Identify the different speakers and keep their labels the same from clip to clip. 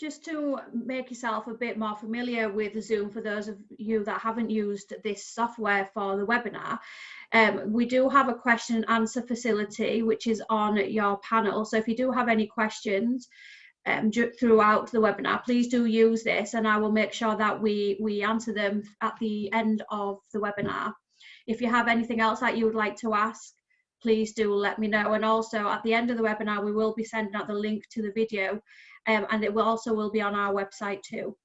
Speaker 1: just to make yourself a bit more familiar with Zoom, for those of you that haven't used this software for the webinar, we do have a question and answer facility which is on your panel. So if you do have any questions throughout the webinar, please do use this, and I will make sure that we answer them at the end of the webinar. If you have anything else that you would like to ask, please do let me know. And also at the end of the webinar, we will be sending out the link to the video, and it will also be on our website too.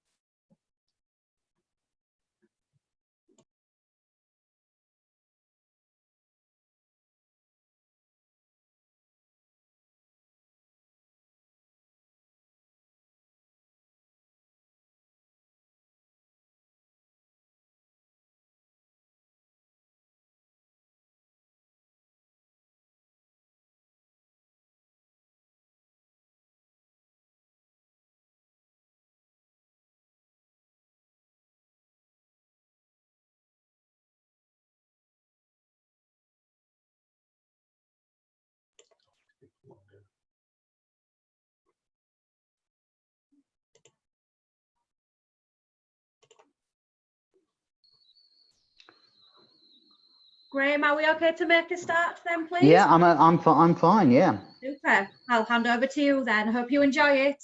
Speaker 1: Graham, are we okay to make a start then, please?
Speaker 2: Yeah, I'm fine. Yeah.
Speaker 1: Super. I'll hand over to you then. Hope you enjoy it.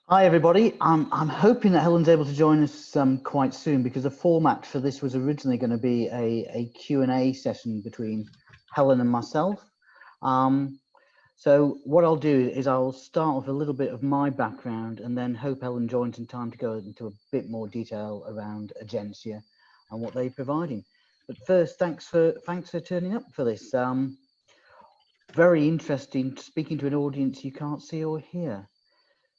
Speaker 2: Hi everybody. I'm hoping that Helen's able to join us quite soon, because the format for this was originally going to be a Q&A session between Helen and myself. So what I'll do is I'll start with a little bit of my background, and then hope Helen joins in time to go into a bit more detail around Agencia and what they're providing. But first, thanks for turning up for this. Very interesting, speaking to an audience you can't see or hear.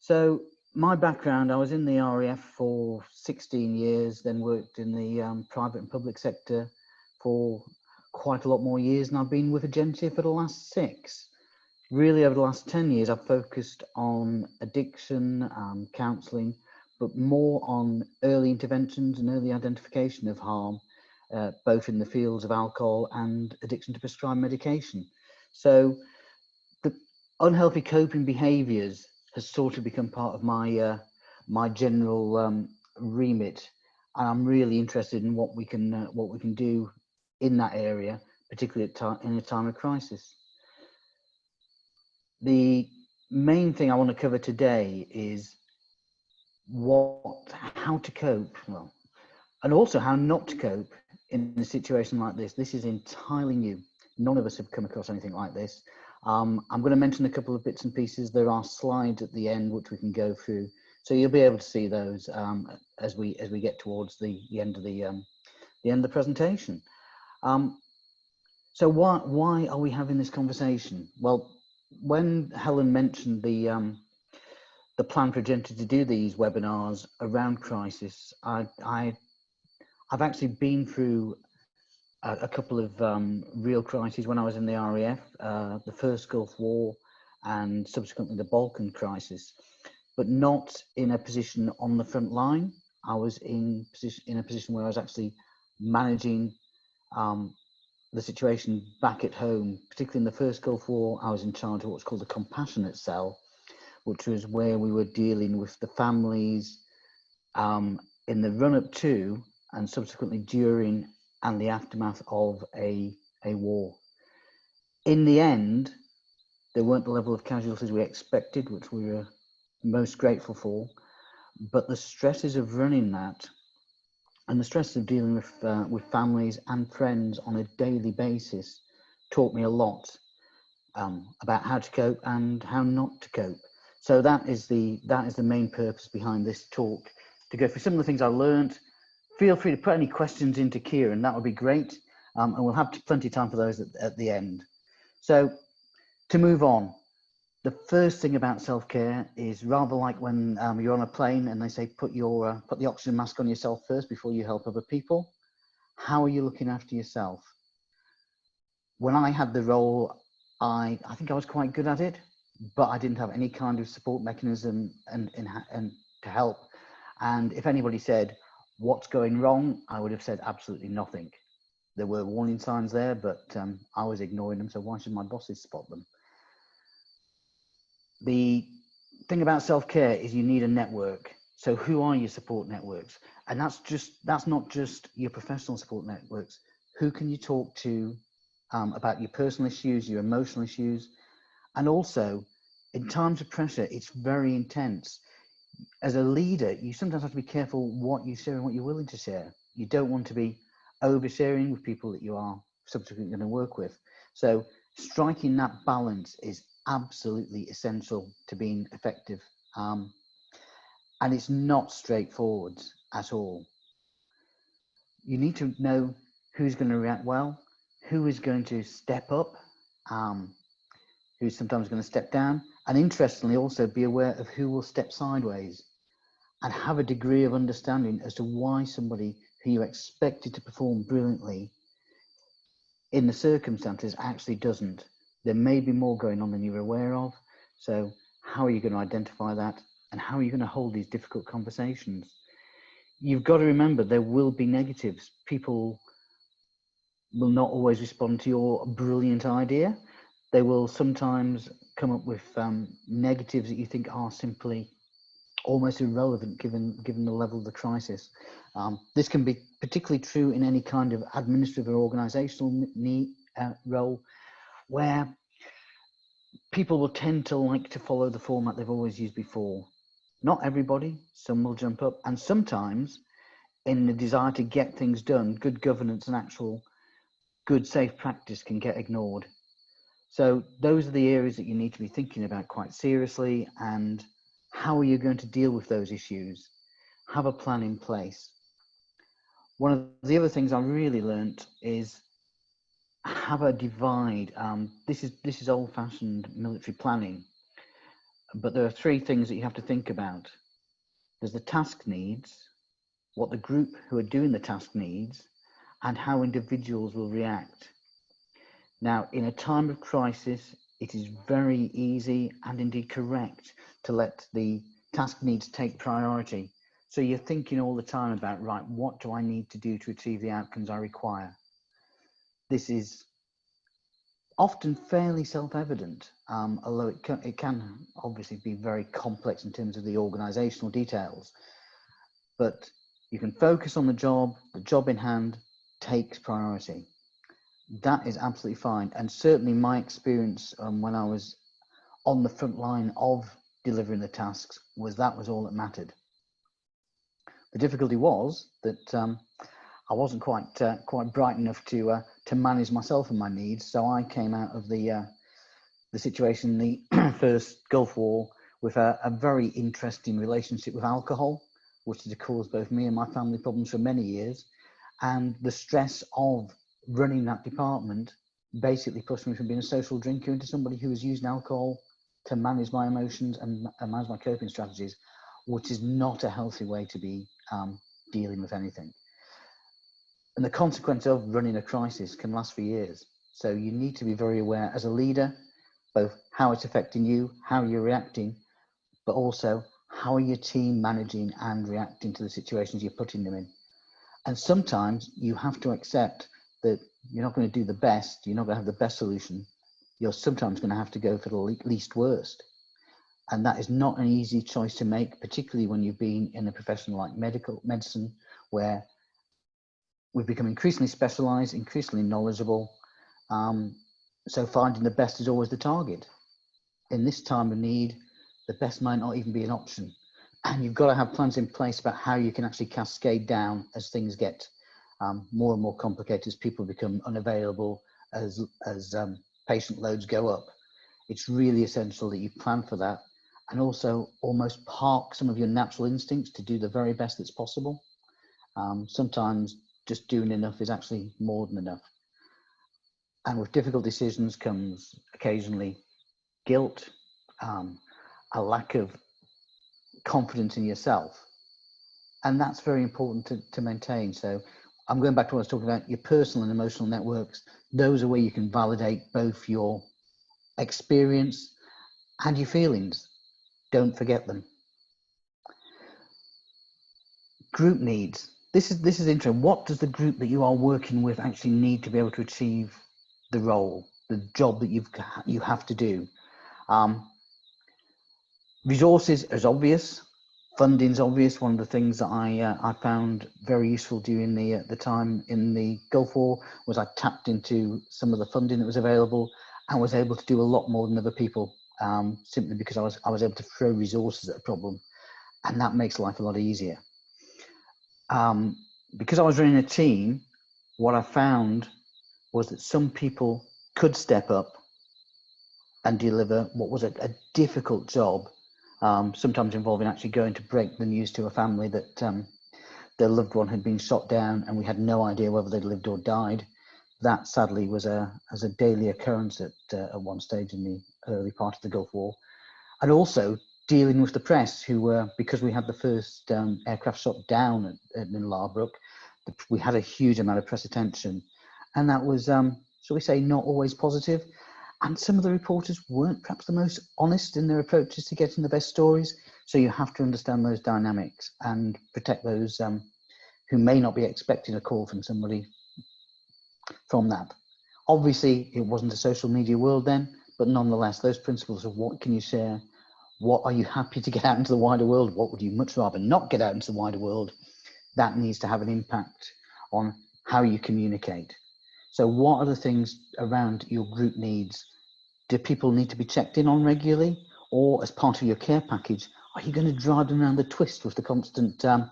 Speaker 2: So my background, I was in the RAF for 16 years, then worked in the private and public sector for quite a lot more years, and I've been with Agencia for the last 6. Really, over the last 10 years, I've focused on addiction, counselling, but more on early interventions and early identification of harm, both in the fields of alcohol and addiction to prescribed medication. So the unhealthy coping behaviours has sort of become part of my my general remit, and I'm really interested in what we can do in that area, particularly in a time of crisis. The main thing I want to cover today is how to cope, well, and also how not to cope in a situation like this. This is entirely new. None of us have come across anything like this. I'm going to mention a couple of bits and pieces. There are slides at the end which we can go through, so you'll be able to see those as we get towards the end of the presentation. So why are we having this conversation? Well, when Helen mentioned the plan for Agencia to do these webinars around crisis, I've actually been through a couple of real crises when I was in the RAF, the first Gulf War and subsequently the Balkan crisis, but not in a position on the front line. I was in a position where I was actually managing the situation back at home. Particularly in the first Gulf War, I was in charge of what's called the compassionate cell, which was where we were dealing with the families in the run-up to and subsequently during and the aftermath of a war. In the end, there weren't the level of casualties we expected, which we were most grateful for, but the stresses of running that and the stress of dealing with families and friends on a daily basis taught me a lot about how to cope and how not to cope. So that is the main purpose behind this talk, to go through some of the things I learned. Feel free to put any questions into Kieran, that would be great, and we'll have plenty of time for those at the end. So to move on, the first thing about self-care is rather like when you're on a plane and they say put the oxygen mask on yourself first before you help other people. How are you looking after yourself? When I had the role, I think I was quite good at it, but I didn't have any kind of support mechanism and to help. And if anybody said, what's going wrong? I would have said absolutely nothing. There were warning signs there, but I was ignoring them, so why should my bosses spot them? The thing about self-care is you need a network. So who are your support networks? And that's not just your professional support networks. Who can you talk to about your personal issues, your emotional issues? And also, in times of pressure, it's very intense. As a leader, you sometimes have to be careful what you share and what you're willing to share. You don't want to be oversharing with people that you are subsequently going to work with. So striking that balance is absolutely essential to being effective. And it's not straightforward at all. You need to know who's going to react well, who is going to step up, who's sometimes going to step down, and interestingly also be aware of who will step sideways, and have a degree of understanding as to why somebody who you expected to perform brilliantly in the circumstances actually doesn't. There may be more going on than you're aware of. So how are you going to identify that? And how are you going to hold these difficult conversations? You've got to remember there will be negatives. People will not always respond to your brilliant idea. They will sometimes come up with negatives that you think are simply almost irrelevant given the level of the crisis. This can be particularly true in any kind of administrative or organizational role, where people will tend to like to follow the format they've always used before. Not everybody, some will jump up, and sometimes in the desire to get things done, good governance and actual good safe practice can get ignored. So those are the areas that you need to be thinking about quite seriously. And how are you going to deal with those issues? Have a plan in place. One of the other things I really learned is have a divide. This is old-fashioned military planning, but there are three things that you have to think about. There's the task needs, what the group who are doing the task needs, and how individuals will react. Now, in a time of crisis, it is very easy and indeed correct to let the task needs take priority. So you're thinking all the time about, right, what do I need to do to achieve the outcomes I require? This is often fairly self-evident, although it can obviously be very complex in terms of the organizational details. But you can focus on the job in hand takes priority. That is absolutely fine. And certainly my experience when I was on the front line of delivering the tasks was all that mattered. The difficulty was that I wasn't quite bright enough to manage myself and my needs. So I came out of the situation in the first Gulf War with a very interesting relationship with alcohol, which has caused both me and my family problems for many years. And the stress of running that department basically pushed me from being a social drinker into somebody who was using alcohol to manage my emotions and manage my coping strategies, which is not a healthy way to be dealing with anything. And the consequence of running a crisis can last for years. So you need to be very aware as a leader, both how it's affecting you, how you're reacting, but also how are your team managing and reacting to the situations you're putting them in. And sometimes you have to accept that you're not going to do the best, you're not going to have the best solution. You're sometimes going to have to go for the least worst. And that is not an easy choice to make, particularly when you've been in a profession like medicine, where we've become increasingly specialized, increasingly knowledgeable. So finding the best is always the target. In this time of need, the best might not even be an option. And you've got to have plans in place about how you can actually cascade down as things get more and more complicated, as people become unavailable, as patient loads go up. It's really essential that you plan for that, and also almost park some of your natural instincts to do the very best that's possible. Sometimes just doing enough is actually more than enough. And with difficult decisions comes occasionally guilt, a lack of confidence in yourself. And that's very important to maintain. So I'm going back to what I was talking about, your personal and emotional networks. Those are where you can validate both your experience and your feelings. Don't forget them. Group needs. This is interesting. What does the group that you are working with actually need to be able to achieve the role, the job that you have to do? Resources is obvious. Funding's obvious. One of the things that I found very useful during the time in the Gulf War was I tapped into some of the funding that was available and was able to do a lot more than other people, simply because I was able to throw resources at a problem, and that makes life a lot easier. Because I was running a team, what I found was that some people could step up and deliver what was a difficult job, sometimes involving actually going to break the news to a family that their loved one had been shot down and we had no idea whether they'd lived or died. That sadly was as a daily occurrence at one stage in the early part of the Gulf War. And also dealing with the press, who were, because we had the first aircraft shot down in Larbrook, we had a huge amount of press attention. And that was, shall we say, not always positive. And some of the reporters weren't perhaps the most honest in their approaches to getting the best stories. So you have to understand those dynamics and protect those who may not be expecting a call from somebody from that. Obviously, it wasn't a social media world then, but nonetheless, those principles of what can you share, what are you happy to get out into the wider world, what would you much rather not get out into the wider world, that needs to have an impact on how you communicate. So what are the things around your group needs? Do people need to be checked in on regularly? Or as part of your care package, are you going to drive them around the twist with the constant, how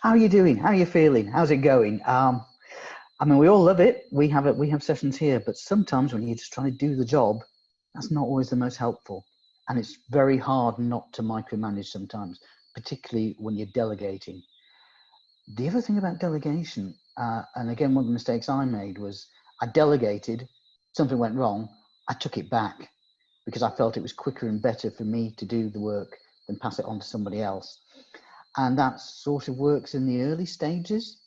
Speaker 2: are you doing? How are you feeling? How's it going? I mean, we all love it. We have sessions here, but sometimes when you're just trying to do the job, that's not always the most helpful. And it's very hard not to micromanage sometimes, particularly when you're delegating. The other thing about delegation, and again, one of the mistakes I made was I delegated, something went wrong, I took it back because I felt it was quicker and better for me to do the work than pass it on to somebody else. And that sort of works in the early stages,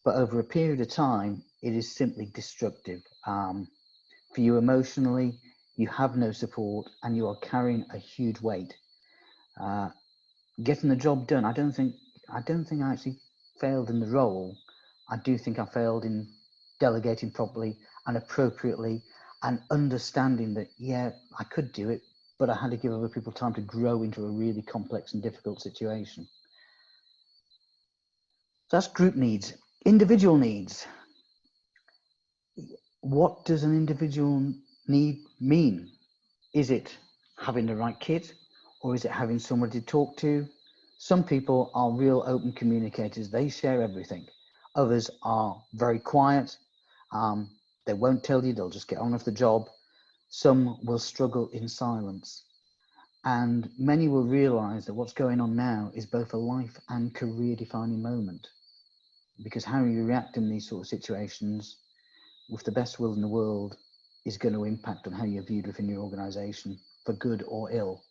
Speaker 2: but over a period of time, it is simply destructive. For you emotionally, you have no support and you are carrying a huge weight. Getting the job done, I don't think I actually failed in the role. I do think I failed in delegating properly and appropriately and understanding that, yeah, I could do it, but I had to give other people time to grow into a really complex and difficult situation. So that's group needs. Individual needs. What does an individual need mean? Is it having the right kit, or is it having somebody to talk to? Some people are real open communicators. They share everything. Others are very quiet. They won't tell you. They'll just get on with the job. Some will struggle in silence. And many will realize that what's going on now is both a life and career defining moment. Because how you react in these sort of situations, with the best will in the world, is going to impact on how you're viewed within your organization, for good or ill.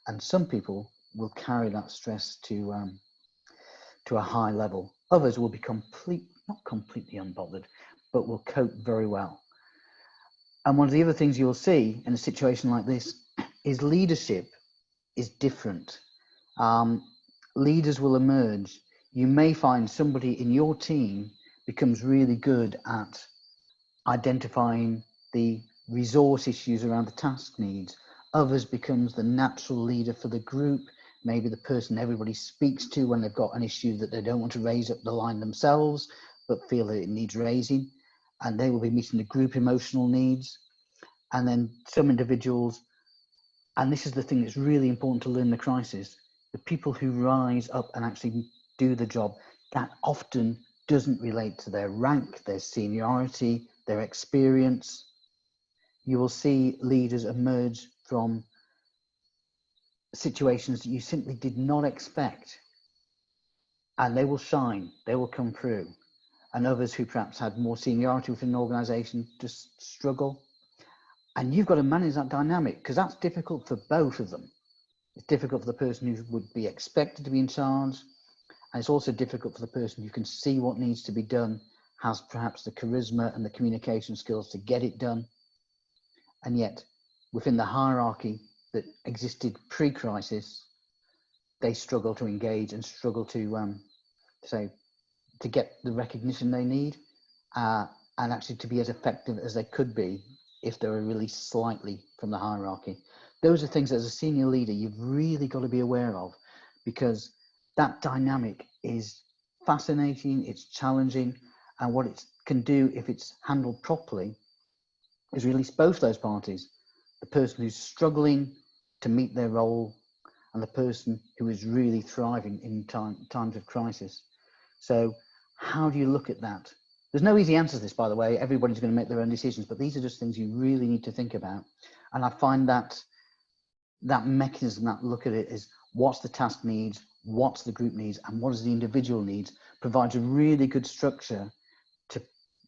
Speaker 2: And some people will carry that stress to a high level. Others will be not completely unbothered, but will cope very well. And one of the other things you'll see in a situation like this is leadership is different. Leaders will emerge. You may find somebody in your team becomes really good at identifying the resource issues around the task needs. Others becomes the natural leader for the group, maybe the person everybody speaks to when they've got an issue that they don't want to raise up the line themselves, but feel that it needs raising, and they will be meeting the group emotional needs. And then some individuals, and this is the thing that's really important to learn in the crisis, the people who rise up and actually do the job, that often doesn't relate to their rank, their seniority, their experience. You will see leaders emerge from situations that you simply did not expect, and they will shine, they will come through. And others who perhaps had more seniority within an organization just struggle. And you've got to manage that dynamic, because that's difficult for both of them. It's difficult for the person who would be expected to be in charge, and it's also difficult for the person who can see what needs to be done, has perhaps the charisma and the communication skills to get it done. And yet, within the hierarchy that existed pre-crisis, they struggle to engage and struggle to get the recognition they need, and actually to be as effective as they could be if they were released slightly from the hierarchy. those are things as a senior leader you've really got to be aware of, because that dynamic is fascinating, it's challenging, and what it can do if it's handled properly is release both those parties, the person who's struggling to meet their role and the person who is really thriving in times of crisis. So how do you look at that? There's no easy answer to this, by the way. Everybody's going to make their own decisions, but these are just things you really need to think about. And I find that that mechanism, that look at it, is what's the task needs, what's the group needs, and what does the individual needs, provides a really good structure to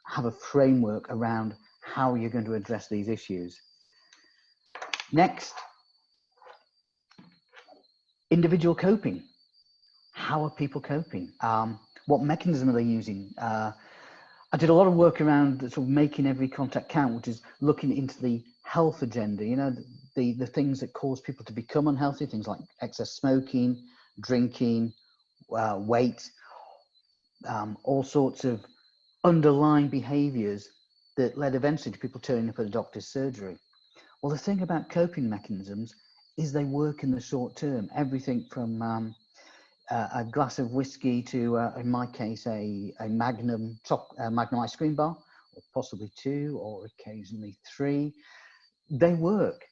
Speaker 2: have a framework around how you're going to address these issues. Next, individual coping. How are people coping? What mechanism are they using? I did a lot of work around sort of making every contact count, which is looking into the health agenda, you know, the things that cause people to become unhealthy, things like excess smoking, drinking, weight, all sorts of underlying behaviors that led eventually to people turning up at a doctor's surgery. Well, the thing about coping mechanisms is they work in the short term. Everything from a glass of whiskey to, in my case, a Magnum ice cream bar, or possibly 2 or occasionally 3. They work.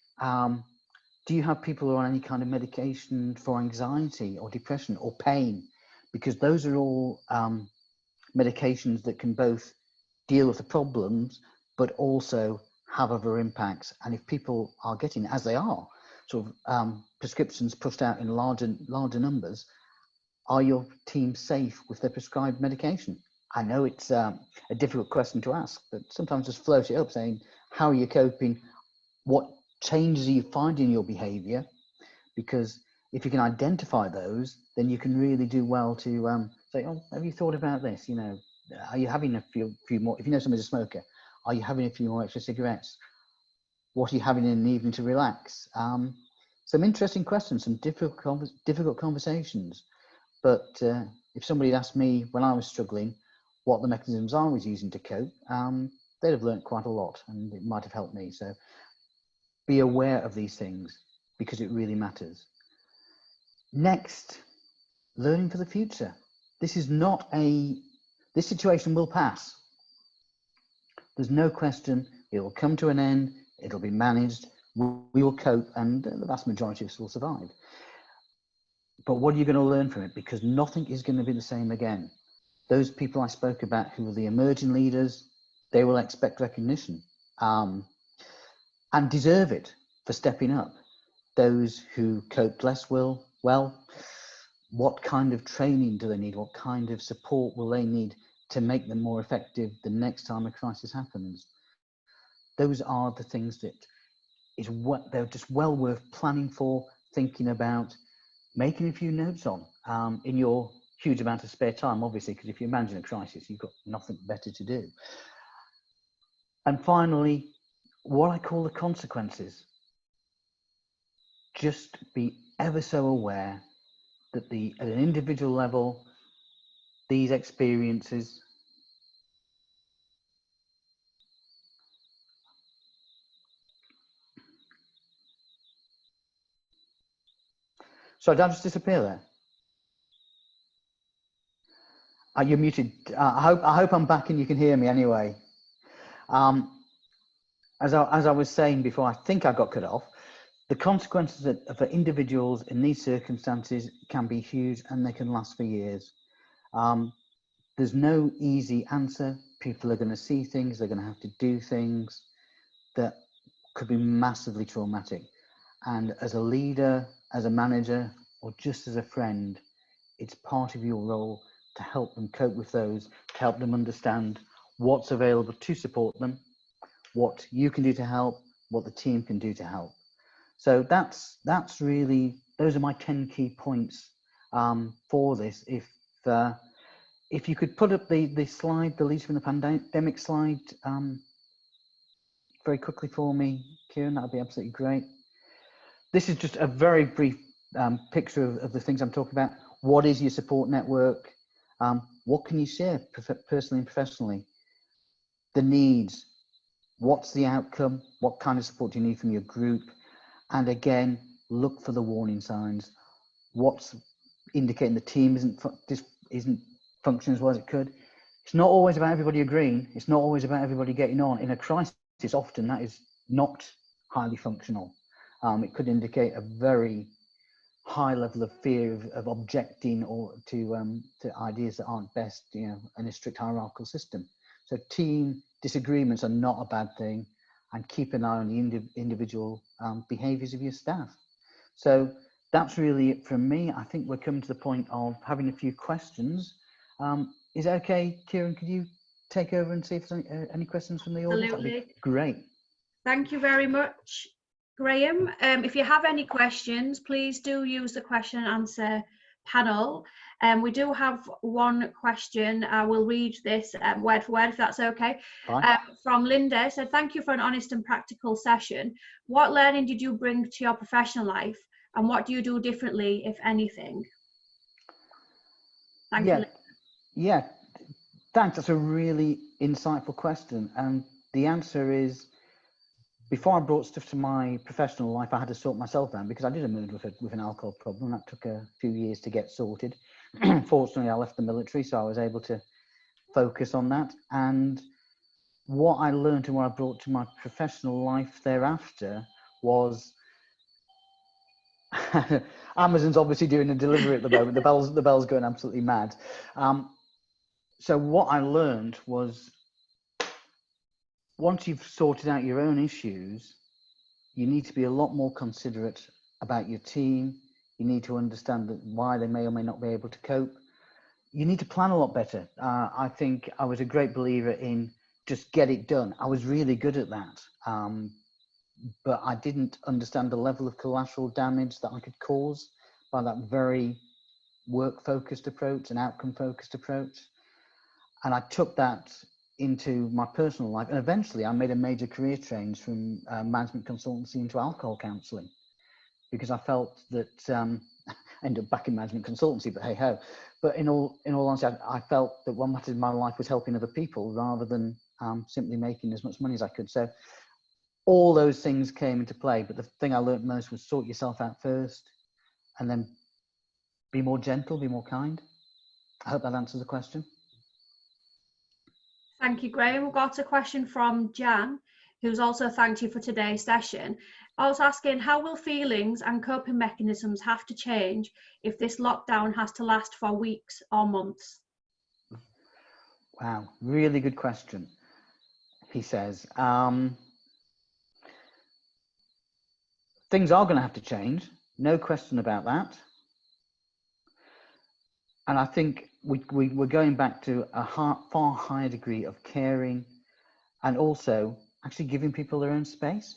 Speaker 2: Do you have people who are on any kind of medication for anxiety or depression or pain? Because those are all medications that can both deal with the problems, but also have other impacts. And if people are getting, as they are, sort of prescriptions pushed out in larger numbers, are your team safe with their prescribed medication? I know it's a difficult question to ask, but sometimes just float it up saying, how are you coping? What changes are you finding in your behavior? Because if you can identify those, then you can really do well to say, oh, have you thought about this? You know, are you having a few more, if you know somebody's a smoker, are you having a few more extra cigarettes? What are you having in the evening to relax? Some interesting questions, some difficult conversations. But if somebody had asked me when I was struggling what the mechanisms I was using to cope, they'd have learned quite a lot, and it might have helped me. So be aware of these things because it really matters. Next, learning for the future. This situation will pass. There's no question, it will come to an end, it'll be managed, we will cope, and the vast majority of us will survive. But what are you going to learn from it? Because nothing is going to be the same again. Those people I spoke about who are the emerging leaders, they will expect recognition and deserve it for stepping up. Those who coped less well, what kind of training do they need? What kind of support will they need to make them more effective the next time a crisis happens? Those are the things that they're just well worth planning for, thinking about, making a few notes on in your huge amount of spare time, obviously, because if you imagine a crisis, you've got nothing better to do. And finally, what I call the consequences. Just be ever so aware that at an individual level, these experiences Sorry, did I just disappear there? You're muted. I hope I'm back and you can hear me anyway. As I was saying before, I think I got cut off. The consequences for individuals in these circumstances can be huge and they can last for years. There's no easy answer. People are going to see things, they're going to have to do things that could be massively traumatic. And as a leader, as a manager, or just as a friend, it's part of your role to help them cope with those, to help them understand what's available to support them, what you can do to help, what the team can do to help. So that's really, those are my 10 key points for this. If you could put up the slide, the Leaders from the Pandemic slide, very quickly for me, Kieran, that'd be absolutely great. This is just a very brief picture of the things I'm talking about. What is your support network? What can you share personally and professionally? The needs, what's the outcome? What kind of support do you need from your group? And again, look for the warning signs. What's indicating the team isn't functioning as well as it could. It's not always about everybody agreeing. It's not always about everybody getting on. In a crisis, often that is not highly functional. It could indicate a very high level of fear of objecting or to ideas that aren't best, in a strict hierarchical system. So team disagreements are not a bad thing, and keep an eye on the individual behaviours of your staff. So that's really it from me. I think we're coming to the point of having a few questions. Is it okay, Kieran? Could you take over and see if there's any questions from the audience?
Speaker 1: Absolutely.
Speaker 2: That'd be great.
Speaker 1: Thank you very much, Graham. If you have any questions, please do use the question and answer panel. We do have one question. I will read this word for word, if that's okay. From Linda. Said, thank you for an honest and practical session. What learning did you bring to your professional life, and what do you do differently, if anything? Thank you, Linda.
Speaker 2: Yeah, thanks. That's a really insightful question. And the answer is, before I brought stuff to my professional life, I had to sort myself out, because I did emerge with an alcohol problem. That took a few years to get sorted. Fortunately, I left the military, so I was able to focus on that. And what I learned and what I brought to my professional life thereafter was Amazon's obviously doing a delivery at the moment. The bell's going absolutely mad. So what I learned was, once you've sorted out your own issues, you need to be a lot more considerate about your team. You need to understand why they may or may not be able to cope. You need to plan a lot better. I think I was a great believer in just get it done. I was really good at that. But I didn't understand the level of collateral damage that I could cause by that very work-focused approach and outcome-focused approach. And I took that into my personal life, and eventually I made a major career change from management consultancy into alcohol counselling, because I felt that I ended up back in management consultancy, but hey ho. But in all honesty, I felt that what mattered in my life was helping other people rather than simply making as much money as I could. So all those things came into play, but the thing I learned most was sort yourself out first, and then be more gentle, be more kind. I hope that answers the question.
Speaker 1: Thank you, Graham. We've got a question from Jan, who's also thanked you for today's session. I was asking, how will feelings and coping mechanisms have to change if this lockdown has to last for weeks or months?
Speaker 2: Wow, really good question, he says. Things are going to have to change, no question about that. And I think we're going back to a far higher degree of caring, and also actually giving people their own space.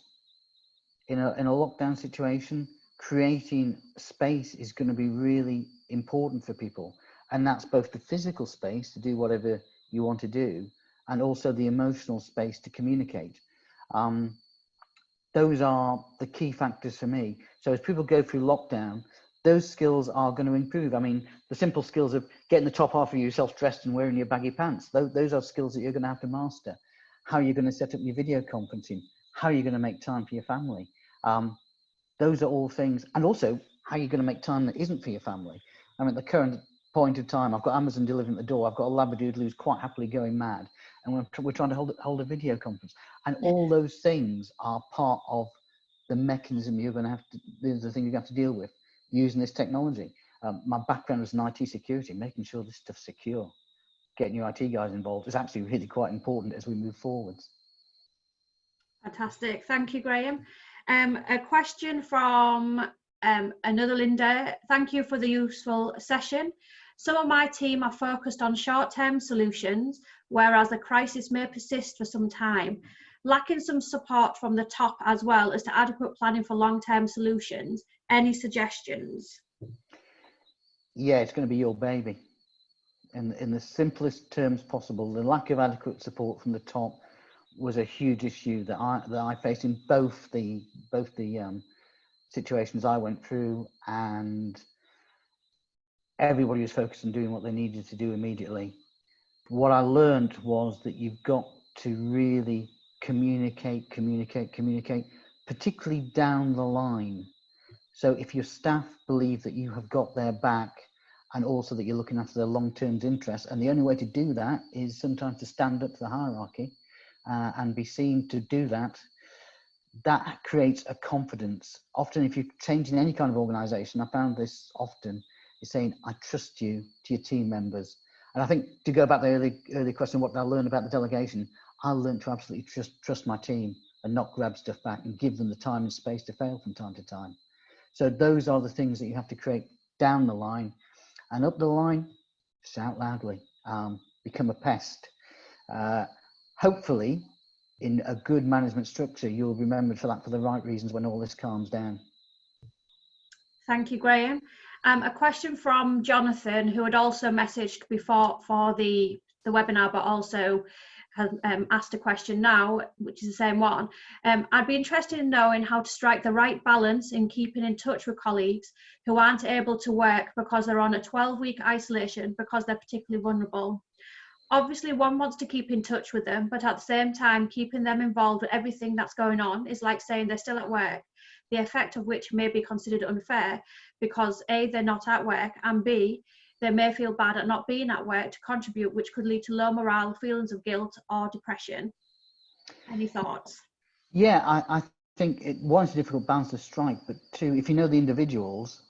Speaker 2: In a lockdown situation, creating space is going to be really important for people. And that's both the physical space to do whatever you want to do, and also the emotional space to communicate. Those are the key factors for me. So as people go through lockdown, those skills are going to improve. I mean, the simple skills of getting the top half of yourself dressed and wearing your baggy pants, those are skills that you're going to have to master. How you're going to set up your video conferencing, how you're going to make time for your family. Those are all things. And also how you're going to make time that isn't for your family. I mean, at the current point of time, I've got Amazon delivering at the door. I've got a Labradoodle who's quite happily going mad. And we're trying to hold a video conference. And all those things are part of the mechanism you're going to have to, the thing you're going to have to deal with using this technology. My background was in IT security, making sure this stuff's secure. Getting your IT guys involved is actually really quite important as we move forwards.
Speaker 1: Fantastic. Thank you, Graham. A question from another Linda. Thank you for the useful session. Some of my team are focused on short-term solutions, whereas the crisis may persist for some time. Lacking some support from the top as well as to adequate planning for long-term solutions. Any suggestions?
Speaker 2: Yeah, it's going to be your baby. In the simplest terms possible, the lack of adequate support from the top was a huge issue that I faced in both the situations I went through, and everybody was focused on doing what they needed to do immediately. What I learned was that you've got to really communicate. particularly down the line. So if your staff believe that you have got their back, and also that you're looking after their long-term interests, and the only way to do that is sometimes to stand up to the hierarchy and be seen to do that, that creates a confidence. Often if you're changing any kind of organization, I found this often, is saying, I trust you to your team members. And I think, to go back to the early question, what did I learn about the delegation? I learned to absolutely trust my team and not grab stuff back and give them the time and space to fail from time to time. So those are the things that you have to create down the line. And up the line, shout loudly, become a pest. Hopefully, in a good management structure, you'll be remembered for that for the right reasons when all this calms down.
Speaker 1: Thank you, Graham. A question from Jonathan, who had also messaged before for the webinar, but also has asked a question now, which is the same one. I'd be interested in knowing how to strike the right balance in keeping in touch with colleagues who aren't able to work because they're on a 12-week isolation because they're particularly vulnerable. Obviously, one wants to keep in touch with them, but at the same time, keeping them involved with everything that's going on is like saying they're still at work, the effect of which may be considered unfair because A, they're not at work, and B, they may feel bad at not being at work to contribute, which could lead to low morale, feelings of guilt or depression. Any thoughts?
Speaker 2: Yeah, I think one, it's a difficult balance to strike, but two, if you know the individuals,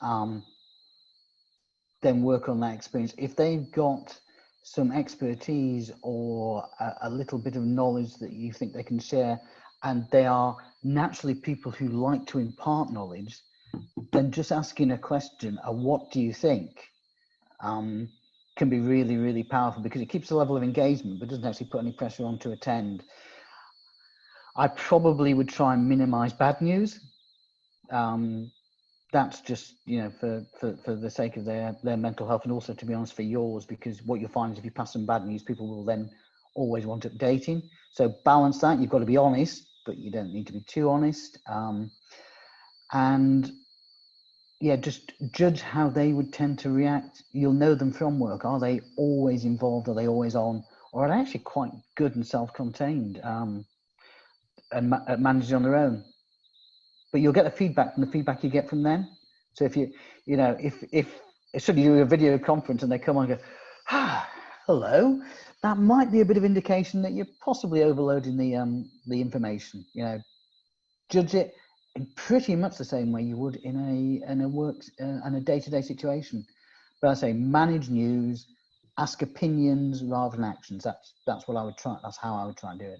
Speaker 2: then work on that experience. If they've got some expertise or a little bit of knowledge that you think they can share, and they are naturally people who like to impart knowledge, then just asking a question, what do you think, can be really, really powerful, because it keeps the level of engagement but doesn't actually put any pressure on to attend. I probably would try and minimize bad news. That's just, you know, for the sake of their mental health, and also, to be honest, for yours, because what you'll find is if you pass some bad news, people will then always want updating. So balance that. You've got to be honest, but you don't need to be too honest. And yeah, just judge how they would tend to react. You'll know them from work. Are they always involved? Are they always on? Or are they actually quite good and self-contained and managing on their own? But you'll get the feedback from the feedback you get from them. So if you know, if suddenly you do a video conference and they come on and go, hello, that might be a bit of indication that you're possibly overloading the information. You know, judge it in pretty much the same way you would in a work and a day-to-day situation. But I say manage news, ask opinions rather than actions. That's what I would try. That's how I would try and do it.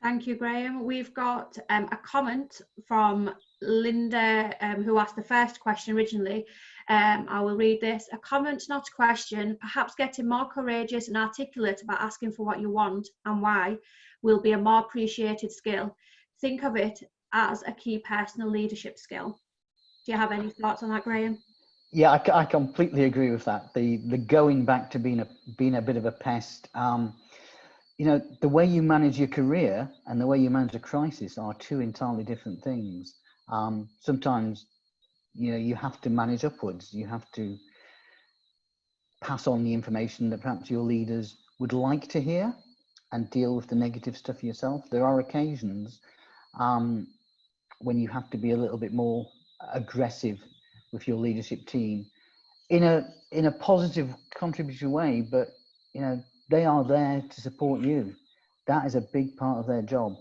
Speaker 1: Thank you, Graham. We've got a comment from Linda, who asked the first question originally. I will read this. A comment, not a question. Perhaps getting more courageous and articulate about asking for what you want and why will be a more appreciated skill. Think of it as a key personal leadership skill. Do you have any thoughts on that, Graham?
Speaker 2: Yeah, I completely agree with that. The going back to being a bit of a pest. You know, the way you manage your career and the way you manage a crisis are two entirely different things. Sometimes, you know, you have to manage upwards. You have to pass on the information that perhaps your leaders would like to hear and deal with the negative stuff yourself. There are occasions when you have to be a little bit more aggressive with your leadership team in a positive, contributory way, but, you know, they are there to support you. That is a big part of their job.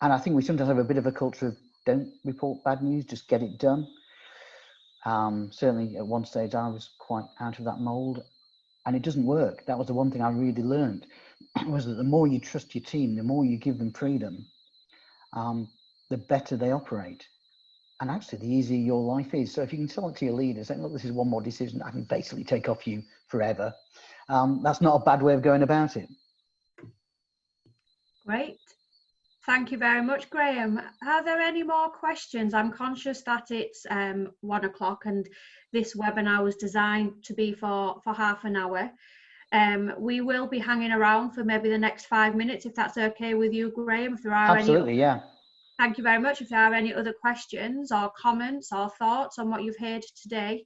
Speaker 2: And I think we sometimes have a bit of a culture of don't report bad news, just get it done. Certainly at one stage I was quite out of that mold, and it doesn't work. That was the one thing I really learned, was that the more you trust your team, the more you give them freedom, the better they operate. And actually the easier your life is. So if you can tell it to your leaders, saying, look, this is one more decision I can basically take off you forever. That's not a bad way of going about it.
Speaker 1: Great. Thank you very much, Graham. Are there any more questions? I'm conscious that it's 1 o'clock and this webinar was designed to be for half an hour. We will be hanging around for maybe the next 5 minutes, if that's okay with you, Graham. If there are
Speaker 2: Absolutely, yeah.
Speaker 1: Thank you very much. If there are any other questions or comments or thoughts on what you've heard today,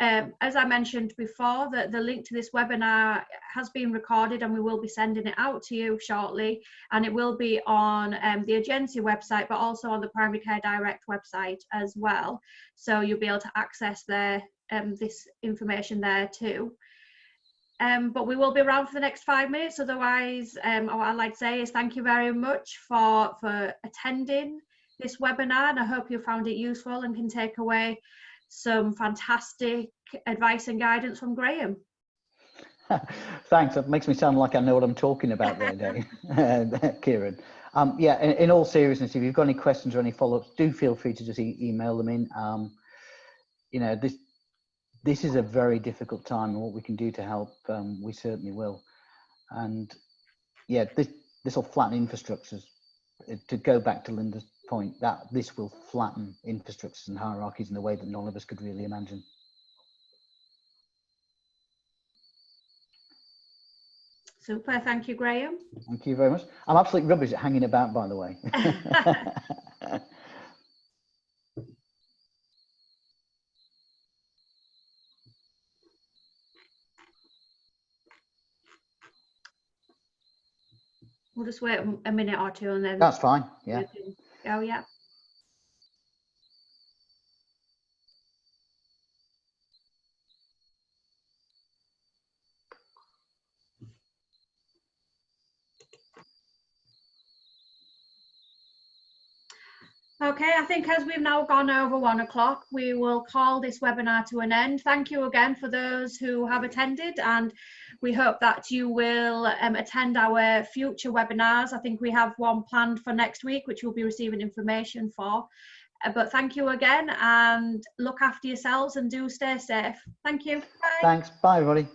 Speaker 1: As I mentioned before, the link to this webinar has been recorded and we will be sending it out to you shortly, and it will be on the Agencia website, but also on the Primary Care Direct website as well. So you'll be able to access this information there too. But we will be around for the next 5 minutes. Otherwise, what I'd like to say is thank you very much for attending this webinar, and I hope you found it useful and can take away some fantastic advice and guidance from Graham.
Speaker 2: Thanks. That makes me sound like I know what I'm talking about there, Dave. Kieran. Yeah, in all seriousness, if you've got any questions or any follow-ups, do feel free to just email them in. You know, this is a very difficult time, and what we can do to help, we certainly will. And yeah, this will flatten infrastructures. To go back to Linda's point, that this will flatten infrastructures and hierarchies in a way that none of us could really imagine.
Speaker 1: Super, thank you, Graham.
Speaker 2: Thank you very much. I'm absolutely rubbish at hanging about, by the way.
Speaker 1: We'll just wait a minute or two and then.
Speaker 2: That's fine, yeah.
Speaker 1: Oh, yeah. Okay, I think as we've now gone over 1 o'clock, we will call this webinar to an end. Thank you again for those who have attended, and we hope that you will attend our future webinars. I think we have one planned for next week, which you'll be receiving information for. But thank you again, and look after yourselves and do stay safe. Thank you. Bye.
Speaker 2: Thanks. Bye, everybody.